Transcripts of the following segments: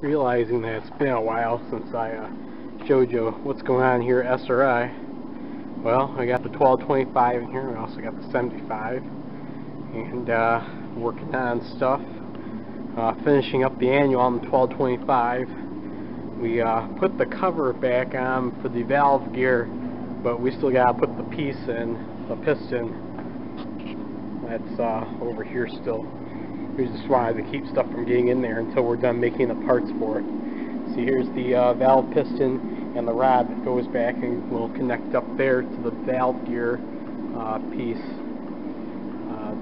Realizing that it's been a while since I showed you what's going on here at SRI. Well, I got the 1225 in here. I also got the 75, and working on stuff. Finishing up the annual on the 1225. We put the cover back on for the valve gear, but we still gotta put the piece in, the piston. That's over here still. We just wanted to keep stuff from getting in there until we're done making the parts for it. See, here's the valve piston and the rod that goes back and will connect up there to the valve gear piece,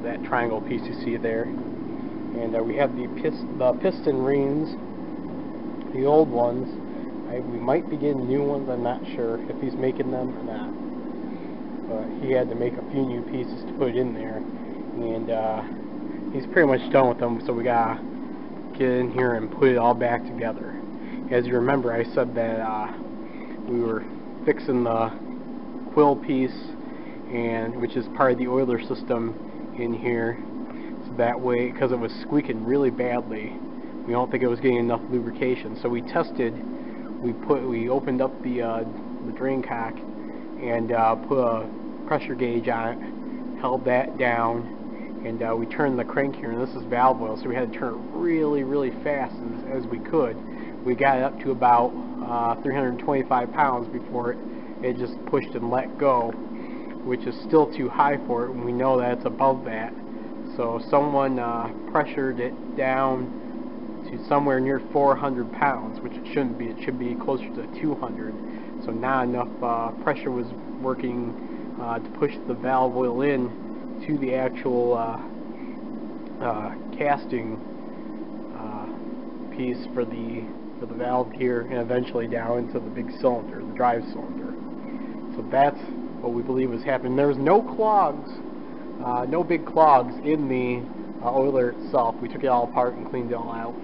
that triangle piece you see there. And we have the piston rings, the old ones. We might be getting new ones, I'm not sure if he's making them or not. But he had to make a few new pieces to put in there. And he's pretty much done with them, so we gotta get in here and put it all back together. As you remember, I said that we were fixing the quill piece, and which is part of the oiler system in here, so that way, because it was squeaking really badly, we don't think it was getting enough lubrication. So we tested. We opened up the drain cock and put a pressure gauge on it, held that down. And we turned the crank here, and this is valve oil, so we had to turn it really fast as we could. We got it up to about 325 pounds before it just pushed and let go, which is still too high for it, and we know that it's above that. So someone pressured it down to somewhere near 400 pounds, which it shouldn't be. It should be closer to 200. So not enough pressure was working to push the valve oil in to the actual casting piece for the valve gear, and eventually down into the big cylinder, the drive cylinder. So that's what we believe was happening. There was no clogs, no big clogs in the oiler itself. We took it all apart and cleaned it all out,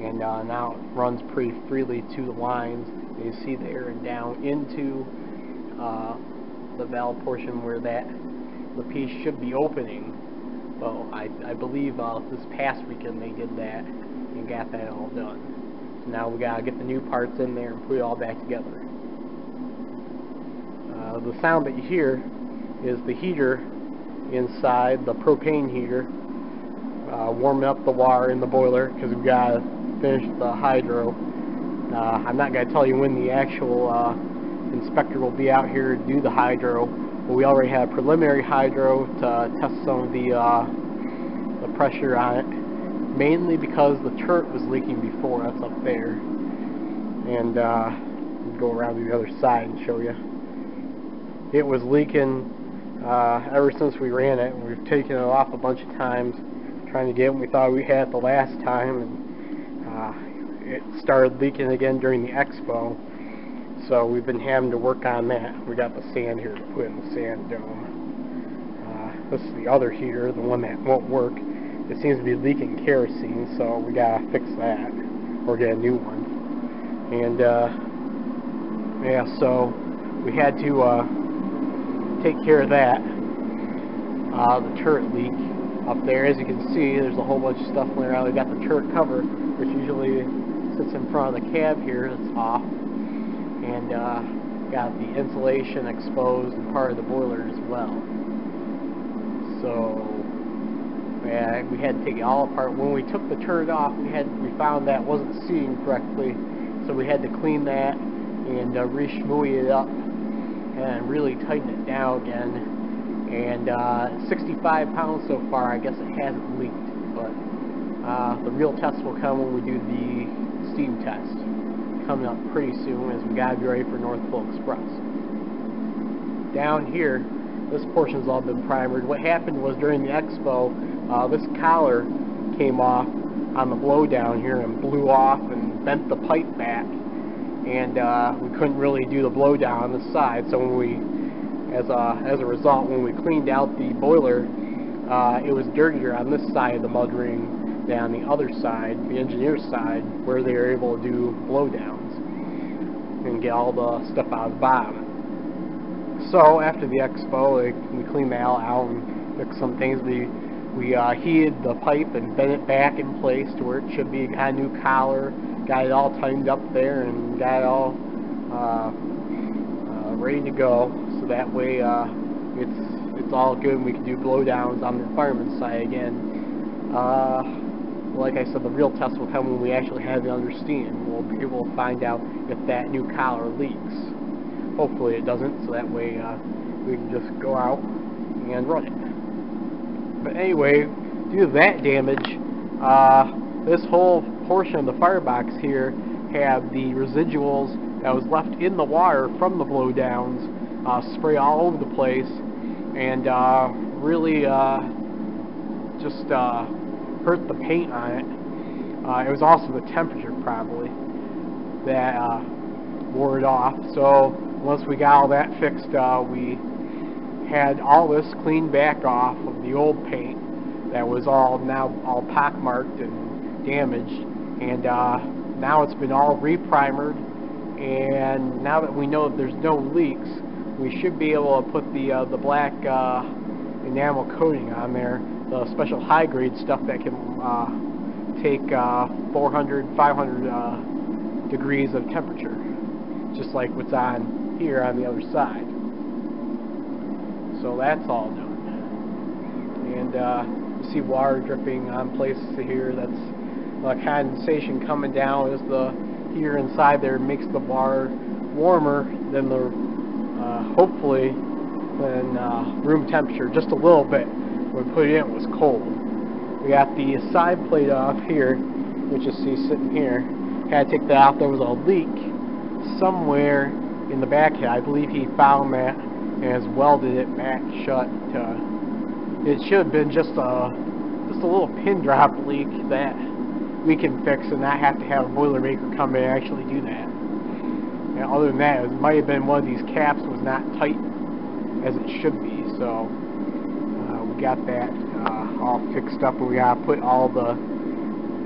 and now it runs pretty freely to the lines that you see there and down into the valve portion where the piece should be opening. Well, I believe this past weekend they did that and got that all done. So now we gotta get the new parts in there and put it all back together. The sound that you hear is the heater inside, the propane heater, warming up the water in the boiler, because we gotta finish the hydro. I'm not gonna tell you when the actual inspector will be out here to do the hydro. But we already had a preliminary hydro to test some of the pressure on it, mainly because the turret was leaking before. That's up there, and we'll go around to the other side and show you. It was leaking ever since we ran it. We've taken it off a bunch of times trying to get it. We thought we had it the last time, and it started leaking again during the expo. So we've been having to work on that. We got the sand here to put in the sand dome. This is the other heater, the one that won't work. It seems to be leaking kerosene, so we gotta fix that or get a new one. And yeah, so we had to take care of that. The turret leak up there, as you can see, there's a whole bunch of stuff laying around. We got the turret cover, which usually sits in front of the cab here. It's off. And got the insulation exposed and part of the boiler as well. So yeah, we had to take it all apart. When we took the turret off, we found that wasn't seating correctly, so we had to clean that and re-schmooey it up and really tighten it down again. And 65 pounds so far. I guess it hasn't leaked, but the real test will come when we do the steam test, coming up pretty soon, as we gotta be ready for North Pole Express. Down here, this portion's all been primered. What happened was during the expo, this collar came off on the blow down here and blew off and bent the pipe back, and we couldn't really do the blow down on this side. So when we, as a result, when we cleaned out the boiler, it was dirtier on this side of the mud ring than on the other side, the engineer's side, where they were able to do blowdowns and get all the stuff out of the bottom. So after the expo, we cleaned that all out and fixed some things. We heated the pipe and bent it back in place to where it should be. Got a new collar, got it all tightened up there and got it all ready to go. So that way it's all good and we can do blowdowns on the fireman's side again. Like I said, the real test will come when we actually have it under steam. We'll be able to find out if that new collar leaks. Hopefully it doesn't, so that way we can just go out and run it. But anyway, due to that damage, this whole portion of the firebox here had the residuals that was left in the water from the blowdowns spray all over the place, and really just hurt the paint on it. It was also the temperature probably that wore it off. So once we got all that fixed, we had all this cleaned back off of the old paint that was now all pockmarked and damaged, and now it's been all reprimered, and now that we know that there's no leaks, we should be able to put the black enamel coating on there, the special high grade stuff that can take 400, 500 degrees of temperature, just like what's on here on the other side. So that's all done, and you see water dripping on places here. That's the condensation coming down as the heater inside there makes the water warmer than the hopefully than room temperature, just a little bit. When we put it in, it was cold. We got the side plate off here, which you see sitting here. Had to take that off. There was a leak somewhere in the back here. I believe he found that and has welded it back shut. It should have been just a little pin drop leak that we can fix and not have to have a Boilermaker come in and actually do that. And other than that, it might have been one of these caps was not tight as it should be. So we got that all fixed up, and we got to put all the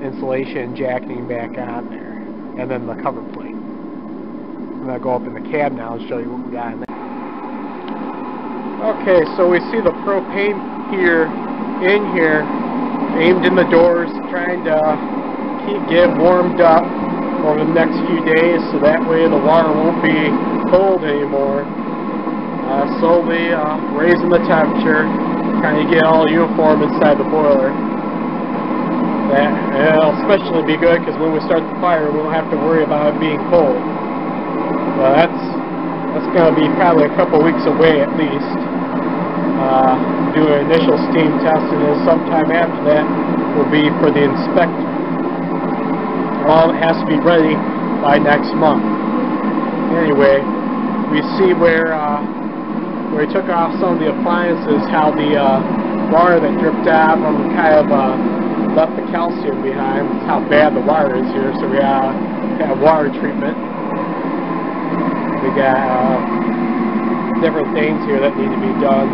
insulation and jacketing back on there, and then the cover plate. I'm going to go up in the cab now and show you what we got in there. Okay, so we see the propane heater in here, aimed in the doors, trying to get warmed up over the next few days, so that way the water won't be cold anymore. Slowly raising the temperature, trying to get all uniform inside the boiler. It'll especially be good because when we start the fire, we won't have to worry about it being cold. That's going to be probably a couple weeks away at least. Do an initial steam test, and then sometime after that will be for the inspector. All has to be ready by next month. Anyway, we see where we took off some of the appliances, how the water that dripped out of them kind of left the calcium behind. That's how bad the water is here, so we have water treatment. We got different things here that need to be done.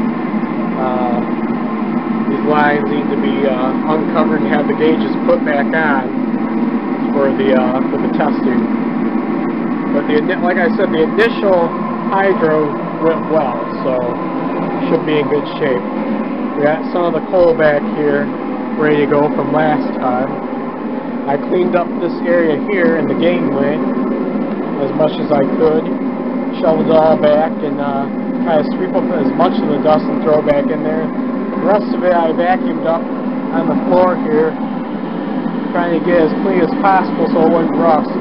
These lines need to be uncovered and have the gauges put back on for the testing. But like I said, the initial hydro went well, so should be in good shape. We got some of the coal back here ready to go from last time. I cleaned up this area here in the gangway as much as I could, shoveled it all back, and try to sweep up as much of the dust and throw it back in there. The rest of it I vacuumed up on the floor here, trying to get as clean as possible so it wouldn't rust.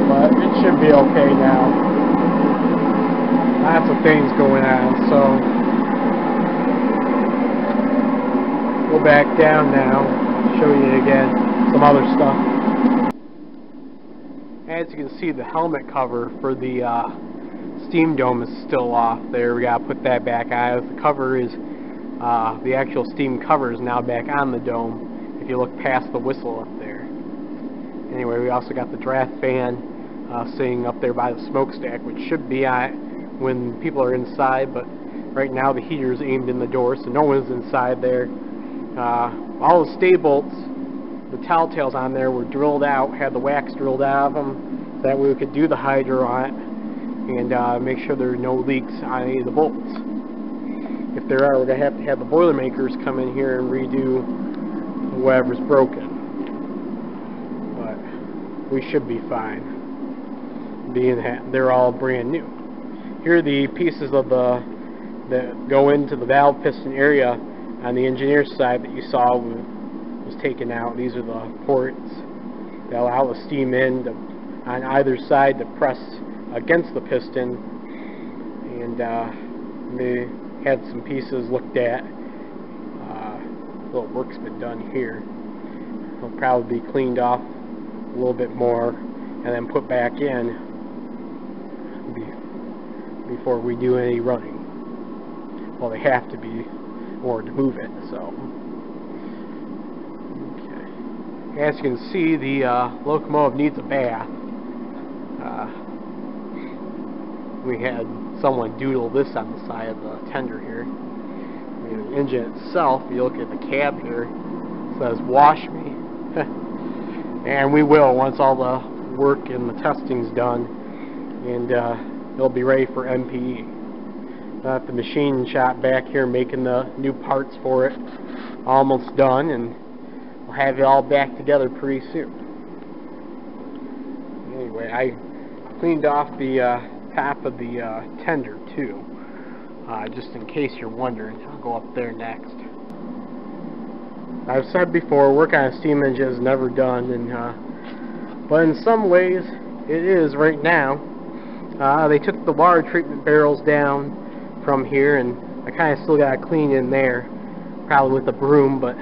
But it should be okay now. Lots of things going on, so go back down now, show you again some other stuff. As you can see, the helmet cover for the steam dome is still off there. We gotta put that back on. The cover is the actual steam cover is now back on the dome if you look past the whistle up there. Anyway, we also got the draft fan sitting up there by the smokestack, which should be on when people are inside, but right now the heater is aimed in the door, so no one's inside there. All the stay bolts, the telltales on there were drilled out, had the wax drilled out of them, so that way we could do the hydro on it and make sure there are no leaks on any of the bolts. If there are, we're going to have the Boilermakers come in here and redo whatever's broken. we should be fine, being that they're all brand new. Here are the pieces of that go into the valve piston area on the engineer's side that you saw was taken out. These are the ports that allow the steam in on either side to press against the piston, and they had some pieces looked at. Little work's been done here. It'll probably be cleaned off a little bit more and then put back in before we do any running. Well, they have to be in order to move it. So, okay. As you can see, the locomotive needs a bath. We had someone doodle this on the side of the tender here. The engine itself, if you look at the cab here, it says "wash me," and we will once all the work and the testing's done, and it'll be ready for MPE. Got the machine shop back here making the new parts for it, almost done, and we'll have it all back together pretty soon. Anyway, I cleaned off the top of the tender too. Just in case you're wondering. I'll go up there next. I've said before, work on a steam engine is never done, and but in some ways it is right now. They took the water treatment barrels down from here, and I kind of still got to clean in there, probably with a broom, but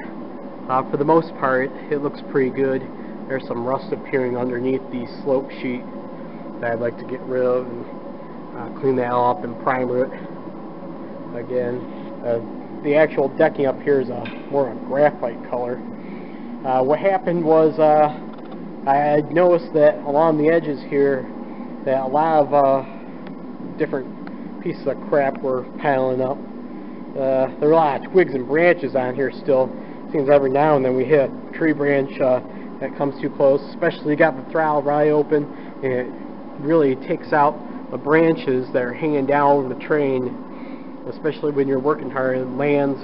for the most part it looks pretty good. There's some rust appearing underneath the slope sheet that I'd like to get rid of, and clean that all up and primer it again. The actual decking up here is more of a graphite color. What happened was I noticed that along the edges here that a lot of different pieces of crap were piling up. There are a lot of twigs and branches on here still. Seems every now and then we hit a tree branch that comes too close, especially you got the throttle right open, and it really takes out the branches that are hanging down over the train, especially when you're working hard. It lands,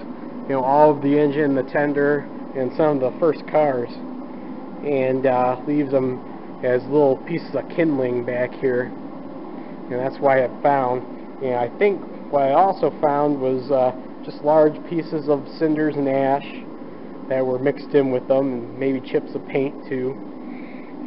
you know, all of the engine, the tender, and some of the first cars, and leaves them as little pieces of kindling back here, and that's why I found. And I think what I also found was just large pieces of cinders and ash that were mixed in with them, and maybe chips of paint too.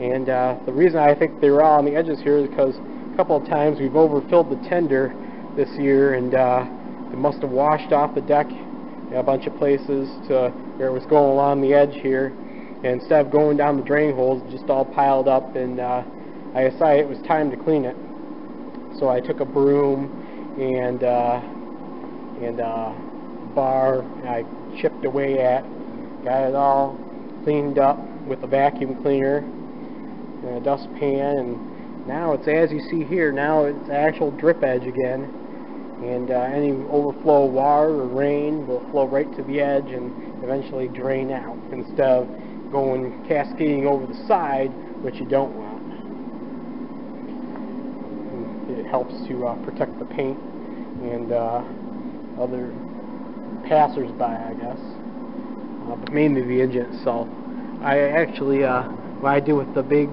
And the reason I think they were all on the edges here is because a couple of times we've overfilled the tender this year, and it must have washed off the deck in a bunch of places to where it was going along the edge here, and instead of going down the drain holes, it just all piled up, and I decided it was time to clean it. So I took a broom and bar, and I chipped away at, got it all cleaned up with a vacuum cleaner and a dustpan, and now it's, as you see here, now it's actual drip edge again, and any overflow of water or rain will flow right to the edge and eventually drain out, instead of going cascading over the side, which you don't want. And it helps to protect the paint and other passers-by, I guess, but mainly the engine itself. I actually, what I do with the big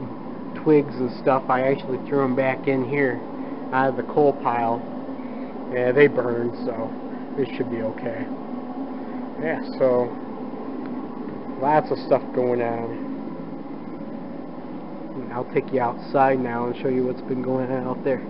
twigs and stuff, I actually threw them back in here out of the coal pile. Yeah, they burned, so this should be okay. Yeah, so lots of stuff going on. And I'll take you outside now and show you what's been going on out there.